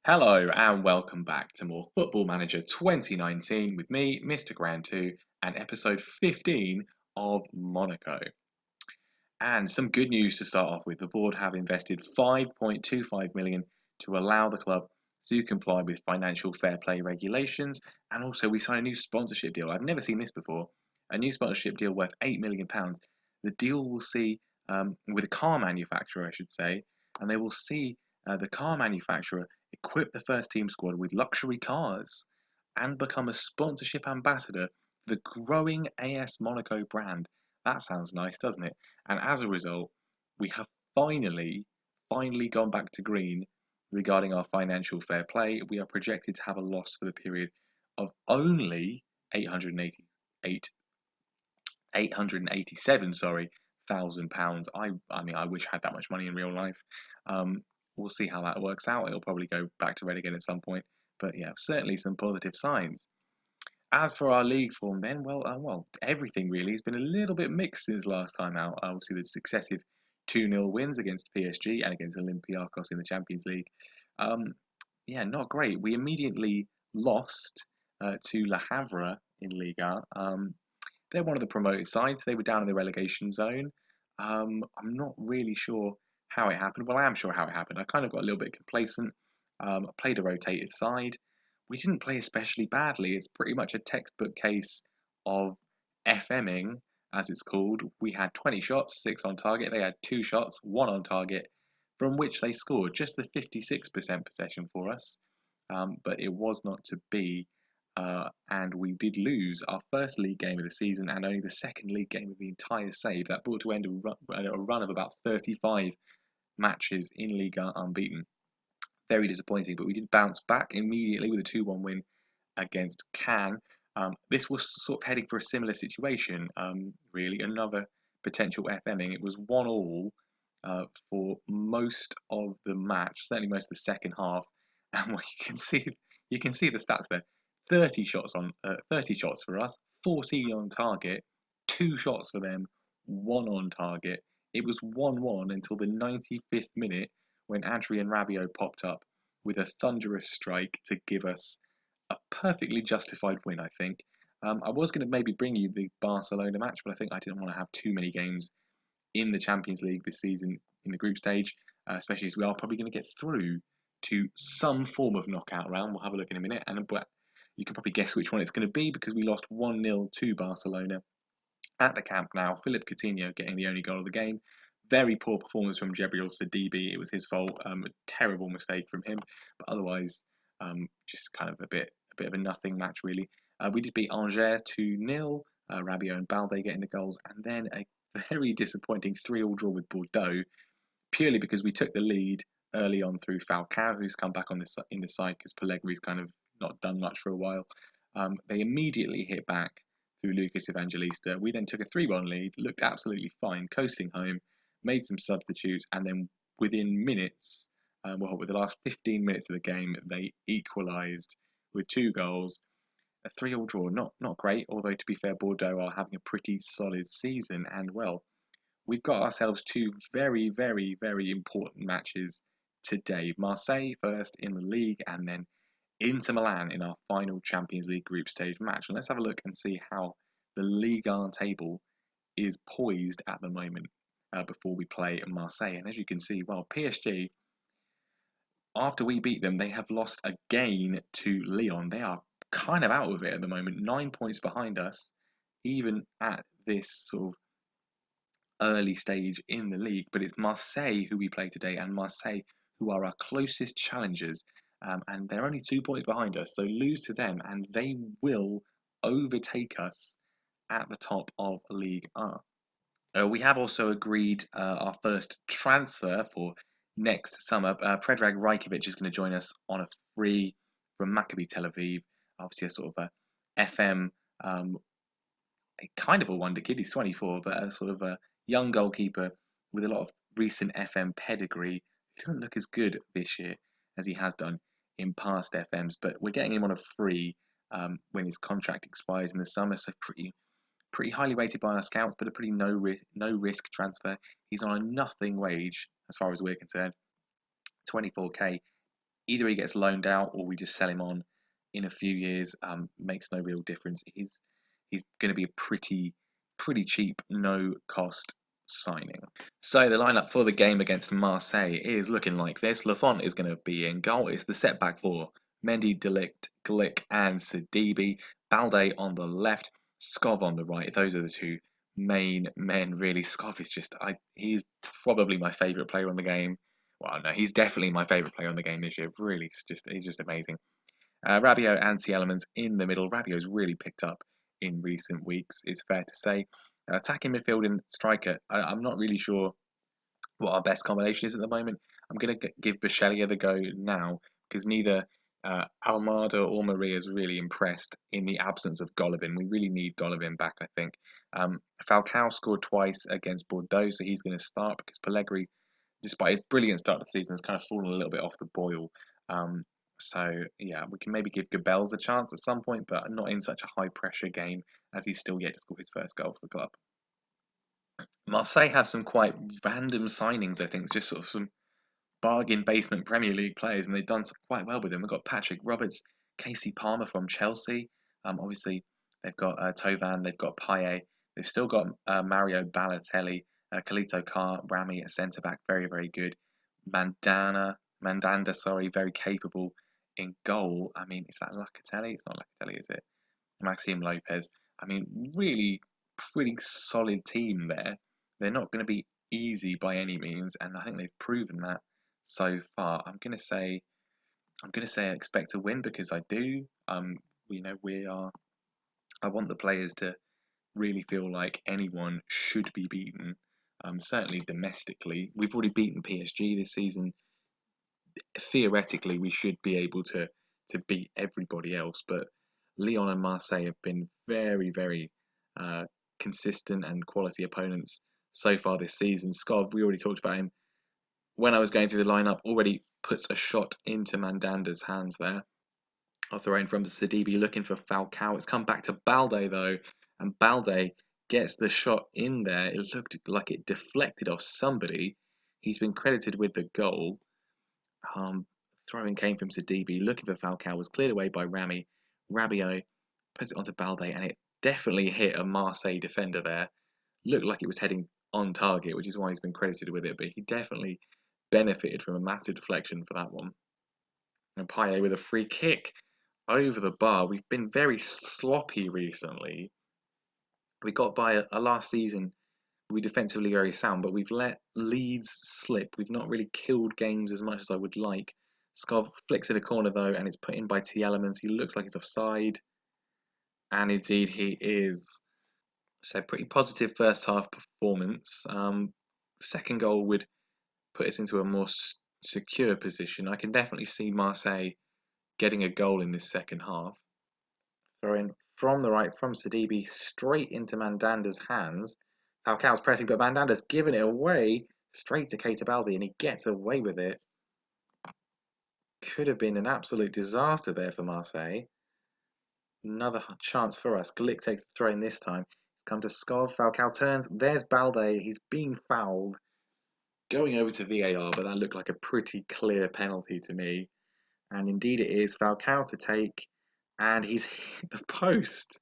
Hello and welcome back to more Football Manager 2019 with me, Mr. Grand 2, and episode 15 of Monaco. And some good news to start off with. The board have invested 5.25 million to allow the club to comply with financial fair play regulations, and also we signed a new sponsorship deal. I've never seen this before. A new sponsorship deal worth £8 million. The deal will see, with a car manufacturer, I should say, and they will see the car manufacturer equip the first team squad with luxury cars and become a sponsorship ambassador for the growing AS Monaco brand. That sounds nice, doesn't it? And as a result, we have finally gone back to green regarding our financial fair play. We are projected to have a loss for the period of only 888 887, sorry, £1,000. I mean, I wish I had that much money in real life. Um, we'll see how that works out. It'll probably go back to red again at some point. But yeah, certainly some positive signs. As for our league form, then, well, everything really has been a little bit mixed since last time out. Obviously, the successive 2-0 wins against PSG and against Olympiacos in the Champions League. Um, yeah, not great. We immediately lost to Le Havre in Liga. They're one of the promoted sides. They were down in the relegation zone. I'm not really sure how it happened. Well, I am sure how it happened. I kind of got a little bit complacent. Played a rotated side. We didn't play especially badly. It's pretty much a textbook case of FMing, as it's called. We had 20 shots, 6 on target. They had 2 shots, 1 on target, from which they scored just the 56% possession for us. But it was not to be. And we did lose our first league game of the season and only the second league game of the entire save. That brought to end a run of about 35 matches in Liga unbeaten. Very disappointing, but we did bounce back immediately with a 2-1 win against Cannes. This was sort of heading for a similar situation, really, another potential FMing. It was 1-1 for most of the match, certainly most of the second half. And what you can see the stats there. 30 shots for us, 14 on target, 2 shots for them, 1 on target. It was 1-1 until the 95th minute when Adrian Rabiot popped up with a thunderous strike to give us a perfectly justified win, I think. I was going to maybe bring you the Barcelona match, but I think I didn't want to have too many games in the Champions League this season in the group stage, especially as we are probably going to get through to some form of knockout round. We'll have a look in a minute, but you can probably guess which one it's going to be because we lost 1-0 to Barcelona at the Camp Nou. Philippe Coutinho getting the only goal of the game. Very poor performance from Jebriel Sadibi. It was his fault. A terrible mistake from him, but otherwise, just kind of a bit of a nothing match really. We did beat Angers 2-0. Rabiot and Balde getting the goals, and then a very disappointing 3-3 draw with Bordeaux, purely because we took the lead early on through Falcao, who's come back in the side because Pellegri's kind of not done much for a while. They immediately hit back through Lucas Evangelista. We then took a 3-1 lead, looked absolutely fine, coasting home, made some substitutes, and then within minutes, with the last 15 minutes of the game, they equalised with 2 goals. A 3-3 draw, not great, although to be fair, Bordeaux are having a pretty solid season, and well, we've got ourselves 2 very, very, very important matches today. Marseille first in the league, and then Inter Milan in our final Champions League group stage match. And let's have a look and see how the Ligue 1 table is poised at the moment before we play Marseille. And as you can see, well, PSG, after we beat them, they have lost again to Lyon. They are kind of out of it at the moment, 9 points behind us, even at this sort of early stage in the league. But it's Marseille who we play today, and Marseille who are our closest challengers. And they're only 2 points behind us, so lose to them, and they will overtake us at the top of League 1. We have also agreed our first transfer for next summer. Predrag Rajkovic is going to join us on a free from Maccabi Tel Aviv. Obviously, a sort of a FM, a kind of a wonder kid. He's 24, but a sort of a young goalkeeper with a lot of recent FM pedigree. He doesn't look as good this year as he has done in past FMs, but we're getting him on a free when his contract expires in the summer. So pretty highly rated by our scouts, but a pretty no risk transfer. He's on a nothing wage as far as we're concerned, 24k. Either he gets loaned out or we just sell him on in a few years. Makes no real difference. He's going to be a pretty cheap, no cost signing. So the lineup for the game against Marseille is looking like this. Lafont is going to be in goal. It's the setback for Mendy, De Ligt, Glick, and Sidibe. Balde on the left, Skov on the right. Those are the two main men, really. Skov is he's probably my favourite player on the game. Well, no, he's definitely my favourite player on the game this year. Really, he's just amazing. Rabiot and Tielemans in the middle. Rabiot's really picked up in recent weeks, it's fair to say. Attacking midfield and striker, I'm not really sure what our best combination is at the moment. I'm going to give Bachelier the go now because neither Almada or Maria has really impressed in the absence of Golovin. We really need Golovin back, I think. Falcao scored twice against Bordeaux, so he's going to start because Pellegrini, despite his brilliant start to the season, has kind of fallen a little bit off the boil. So yeah, we can maybe give Gabels a chance at some point, but not in such a high pressure game as he's still yet to score his first goal for the club. Marseille have some quite random signings, I think, just sort of some bargain basement Premier League players, and they've done quite well with them. We've got Patrick Roberts, Casey Palmer from Chelsea. Obviously, they've got Tovan, they've got Payet, they've still got Mario Balotelli, Kalito Carr, Rami at centre back, very good. Mandanda, sorry, very capable in goal. I mean, is that Locatelli? It's not Locatelli, is it? Maxime Lopez. I mean, really pretty solid team there. They're not going to be easy by any means, and I think they've proven that so far. I'm gonna say I expect to win because I do. We are. I want the players to really feel like anyone should be beaten. Certainly domestically, we've already beaten PSG this season. Theoretically, we should be able to beat everybody else, but Lyon and Marseille have been very uh, consistent and quality opponents so far this season. Skov, we already talked about him when I was going through the lineup, already puts a shot into Mandanda's hands there. I'll throw in from Sidibe looking for Falcao. It's come back to Balde though, and Balde gets the shot in there. It looked like it deflected off somebody. He's been credited with the goal. Um, Throwing came from Sidibe, looking for Falcao, was cleared away by Rami. Rabiot puts it onto Balde, and it definitely hit a Marseille defender there. Looked like it was heading on target, which is why he's been credited with it, but he definitely benefited from a massive deflection for that one. And Payet with a free kick over the bar. We've been very sloppy recently. We got by a last season. We defensively very sound, but we've let leads slip. We've not really killed games as much as I would like. Skov flicks in a corner though, and it's put in by Tielemans. He looks like he's offside, and indeed he is. So pretty positive first half performance. Second goal would put us into a more secure position. I can definitely see Marseille getting a goal in this second half. Throwing from the right from Sidibe straight into Mandanda's hands. Falcao's pressing, but Mandanda's given it away straight to Keita Balde, and he gets away with it. Could have been an absolute disaster there for Marseille. Another chance for us. Glick takes the throw in this time. It's come to Skov. Falcao turns. There's Balde. He's being fouled. Going over to VAR, but that looked like a pretty clear penalty to me. And indeed it is. Falcao to take, and he's hit the post.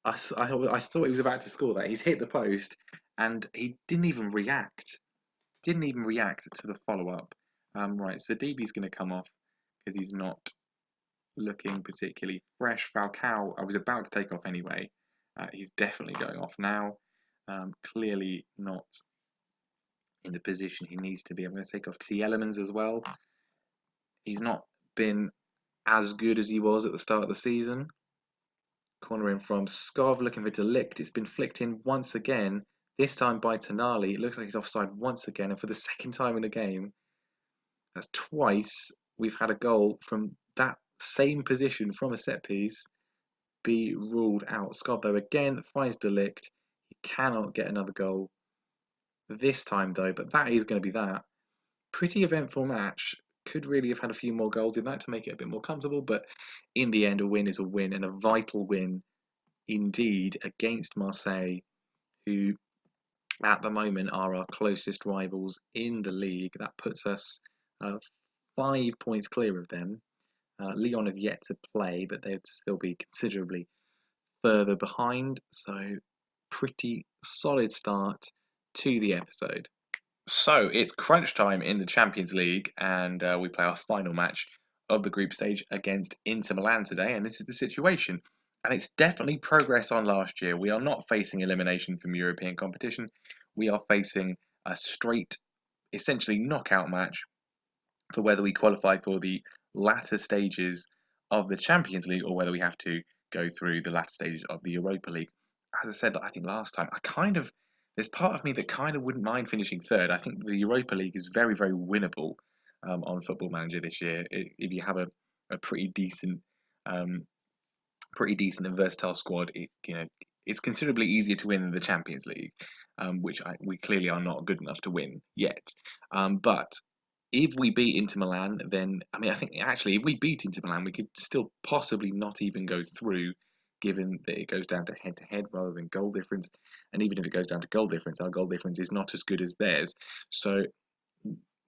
I thought he was about to score that. He's hit the post, and he didn't even react. Didn't even react to the follow-up. Right, Sidibe's going to come off because he's not looking particularly fresh. Falcao, I was about to take off anyway. He's definitely going off now. Clearly not in the position he needs to be. I'm going to take off Tielemans as well. He's not been as good as he was at the start of the season. Corner in from Skov, looking for De Ligt. It's been flicked in once again, this time by Tonali. It looks like he's offside once again, and for the second time in the game. That's twice we've had a goal from that same position from a set piece be ruled out. Skov, though, again finds De Ligt. He cannot get another goal this time, though, but that is going to be that. Pretty eventful match. Could really have had a few more goals in that to make it a bit more comfortable, but in the end, a win is a win, and a vital win indeed against Marseille, who at the moment are our closest rivals in the league. That puts us 5 points clear of them. Lyon have yet to play, but they'd still be considerably further behind. So, pretty solid start to the episode. So, it's crunch time in the Champions League, and we play our final match of the group stage against Inter Milan today. And this is the situation. And it's definitely progress on last year. We are not facing elimination from European competition. We are facing a straight, essentially knockout match for whether we qualify for the latter stages of the Champions League or whether we have to go through the latter stages of the Europa League. As I said, I think last time, there's part of me that kind of wouldn't mind finishing third. I think the Europa League is very, very winnable on Football Manager this year if you have a um, pretty decent and versatile squad. It's considerably easier to win than the Champions League, which we clearly are not good enough to win yet. But if we beat Inter Milan, then I think actually if we beat Inter Milan, we could still possibly not even go through, given that it goes down to head rather than goal difference. And even if it goes down to goal difference, our goal difference is not as good as theirs. So,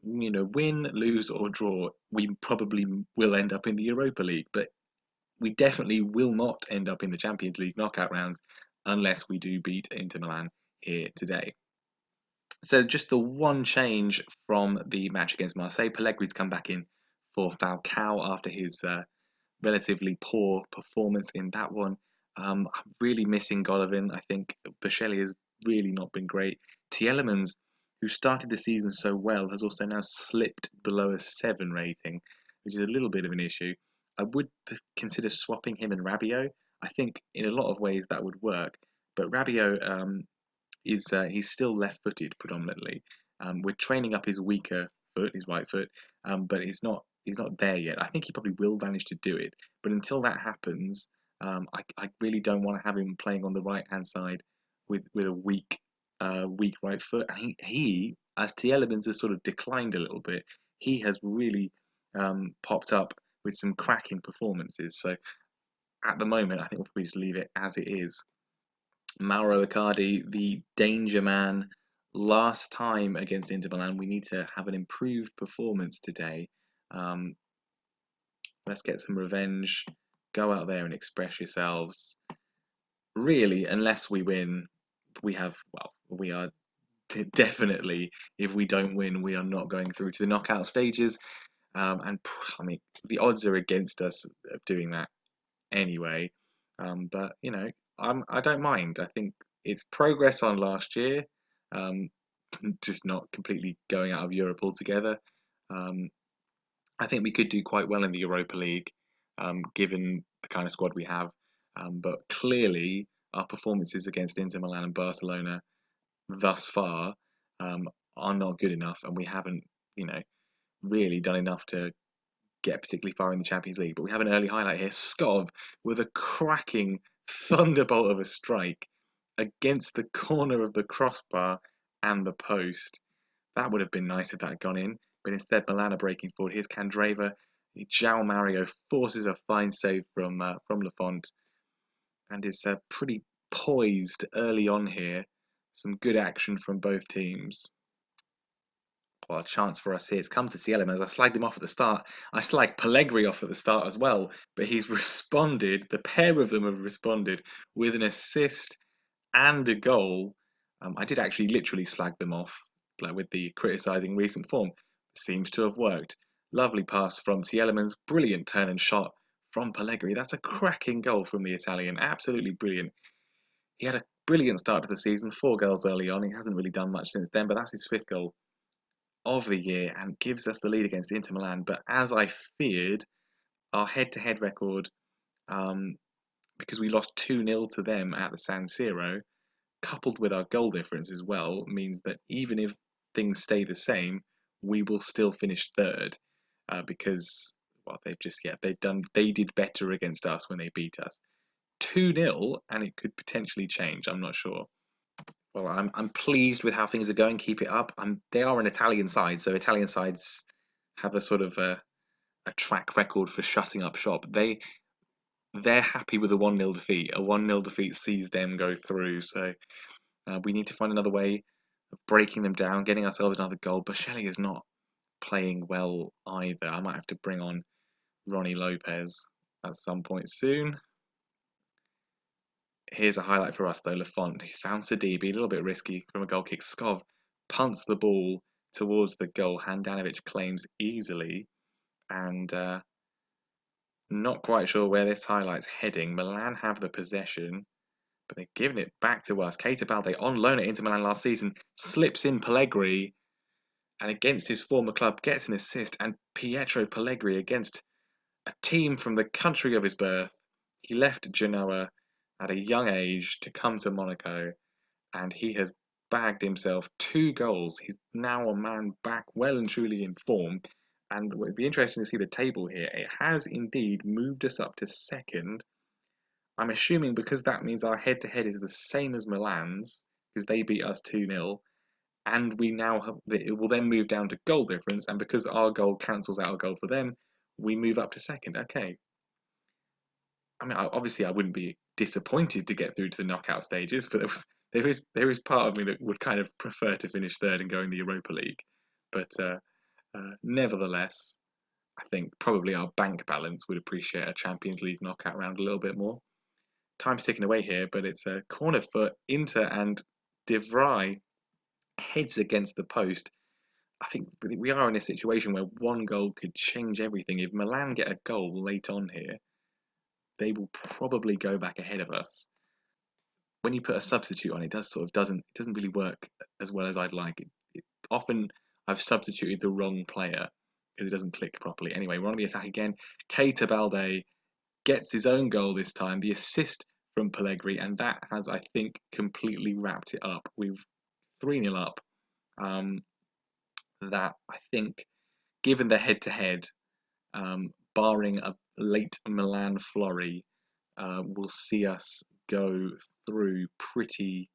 win, lose, or draw, we probably will end up in the Europa League, but we definitely will not end up in the Champions League knockout rounds unless we do beat Inter Milan here today. So just the one change from the match against Marseille, Pellegri's come back in for Falcao after his relatively poor performance in that one. I'm really missing Golovin. I think Bocelli has really not been great. Tielemans, who started the season so well, has also now slipped below a 7 rating, which is a little bit of an issue. I would consider swapping him and Rabiot. I think in a lot of ways that would work, but Rabiot is he's still left-footed predominantly. We're training up his weaker foot, his right foot, but he's not there yet. I think he probably will manage to do it, but until that happens, I really don't want to have him playing on the right hand side with a weak right foot. And he as Tielemans has sort of declined a little bit, he has really popped up with some cracking performances. So at the moment, I think we'll probably just leave it as it is. Mauro Icardi, the danger man. Last time against Inter Milan, we need to have an improved performance today. Um, let's get some revenge. Go out there and express yourselves. Really, unless we win, we are definitely, if we don't win, we are not going through to the knockout stages. And I mean, the odds are against us of doing that anyway. But I don't mind. I think it's progress on last year, um, just not completely going out of Europe altogether. Um, I think we could do quite well in the Europa League, given the kind of squad we have. But clearly, our performances against Inter Milan and Barcelona thus far um, are not good enough, and we haven't, really done enough to get particularly far in the Champions League. But we have an early highlight here. Skov with a cracking thunderbolt of a strike against the corner of the crossbar and the post. That would have been nice if that had gone in, but instead Milana breaking forward. Here's Candreva. João Mario forces a fine save from Lafont and is pretty poised early on here. Some good action from both teams. Well, a chance for us here. It's come to Tielemans. I slagged him off at the start. I slagged Pellegrini off at the start as well, but he's responded. The pair of them have responded with an assist and a goal. I did actually literally slag them off, like with the criticising recent form. Seems to have worked. Lovely pass from Tielemans. Brilliant turn and shot from Pellegrini. That's a cracking goal from the Italian. Absolutely brilliant. He had a brilliant start to the season. 4 goals early on. He hasn't really done much since then, but that's his 5th goal of the year and gives us the lead against Inter Milan. But as I feared, our head-to-head record, because we lost 2-0 to them at the San Siro, coupled with our goal difference as well, means that even if things stay the same, we will still finish third because they did better against us when they beat us. 2-0, and it could potentially change. I'm not sure. Well, I'm pleased with how things are going. Keep it up. They are an Italian side, so Italian sides have a sort of a track record for shutting up shop. They're happy with a 1-0 defeat. A 1-0 defeat sees them go through. So we need to find another way of breaking them down, getting ourselves another goal. Bocelli is not playing well either. I might have to bring on Ronnie Lopez at some point soon. Here's a highlight for us though. Lafont, he's found Sidibe, a little bit risky from a goal kick. Skov punts the ball towards the goal. Handanovic claims easily, and not quite sure where this highlight's heading. Milan have the possession, but they're giving it back to us. Keita Balde, on loan at Inter Milan last season, slips in Pellegrini, and against his former club gets an assist. And Pietro Pellegrini, against a team from the country of his birth, he left Genoa at a young age to come to Monaco, and he has bagged himself 2 goals. He's now a man back well and truly in form, and it would be interesting to see the table here. It has indeed moved us up to second. I'm assuming because that means our head-to-head is the same as Milan's, because they beat us 2-0, and we now have, it will then move down to goal difference, and because our goal cancels out a goal for them, we move up to second. Okay. I mean, obviously, I wouldn't be disappointed to get through to the knockout stages, but there is part of me that would kind of prefer to finish third and go in the Europa League. But nevertheless, I think probably our bank balance would appreciate a Champions League knockout round a little bit more. Time's ticking away here, but it's a corner for Inter, and De Vrij heads against the post. I think we are in a situation where one goal could change everything. If Milan get a goal late on here, they will probably go back ahead of us. When you put a substitute on, it doesn't really work as well as I'd like. Often I've substituted the wrong player because it doesn't click properly. Anyway, we're on the attack again. Keita Balde gets his own goal this time, the assist from Pellegrini, and that has, I think, completely wrapped it up. We've 3-0 up. That, I think, given the head-to-head, barring a late Milan flurry, will see us go through pretty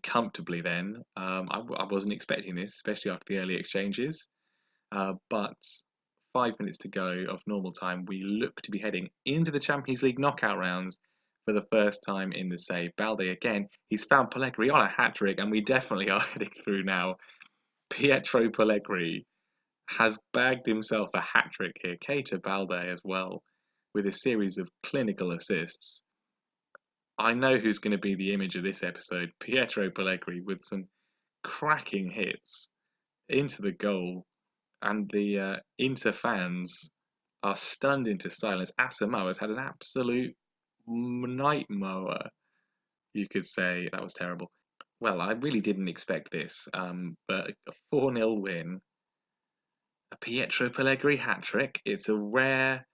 comfortably then. I wasn't expecting this, especially after the early exchanges. But 5 minutes to go of normal time, we look to be heading into the Champions League knockout rounds for the first time in the save. Balde again, he's found Pellegrini on a hat-trick, and we definitely are heading through now. Pietro Pellegrini has bagged himself a hat-trick here. Keita Balde as well, with a series of clinical assists. I know who's going to be the image of this episode. Pietro Pellegrini with some cracking hits into the goal, and the Inter fans are stunned into silence. Asamoah has had an absolute night mower, you could say. That was terrible. Well, I really didn't expect this, but a 4-0 win, a Pietro Pellegrini hat-trick. It's a rare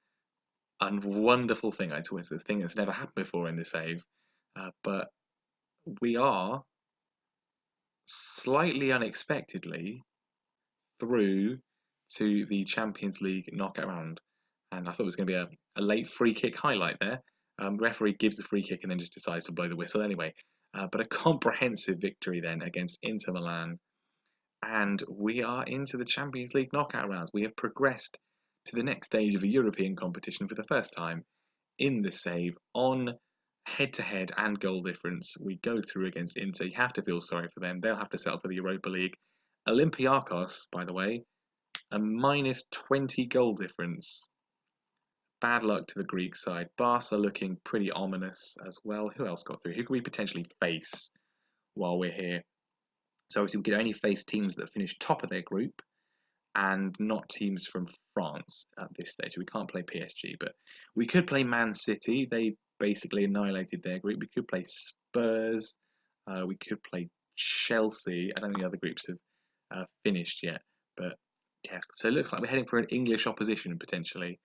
and wonderful thing. It's a thing that's never happened before in the save, but we are slightly unexpectedly through to the Champions League knockout round. And I thought it was going to be a late free kick highlight there. Referee gives the free kick and then just decides to blow the whistle anyway. But a comprehensive victory then against Inter Milan. And we are into the Champions League knockout rounds. We have progressed to the next stage of a European competition for the first time in the save on head-to-head and goal difference. We go through against Inter. You have to feel sorry for them. They'll have to settle for the Europa League. Olympiacos, by the way, a minus 20 goal difference. Bad luck to the Greek side. Barca looking pretty ominous as well. Who else got through? Who could we potentially face while we're here? So obviously we could only face teams that finish top of their group and not teams from France at this stage. We can't play PSG, but we could play Man City. They basically annihilated their group. We could play Spurs. We could play Chelsea. I don't think the other groups have finished yet, but yeah. So it looks like we're heading for an English opposition potentially,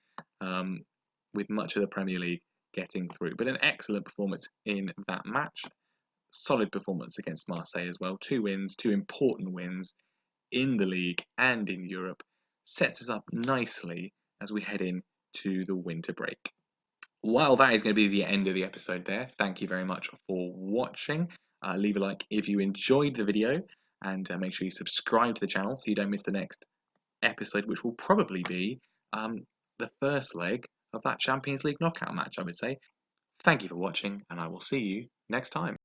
with much of the Premier League getting through. But an excellent performance in that match. Solid performance against Marseille as well. 2 wins, 2 important wins in the league and in Europe. Sets us up nicely as we head into the winter break. Well, that is going to be the end of the episode there. Thank you very much for watching. Leave a like if you enjoyed the video, and make sure you subscribe to the channel so you don't miss the next episode, which will probably be the first leg of that Champions League knockout match, I would say. Thank you for watching, and I will see you next time.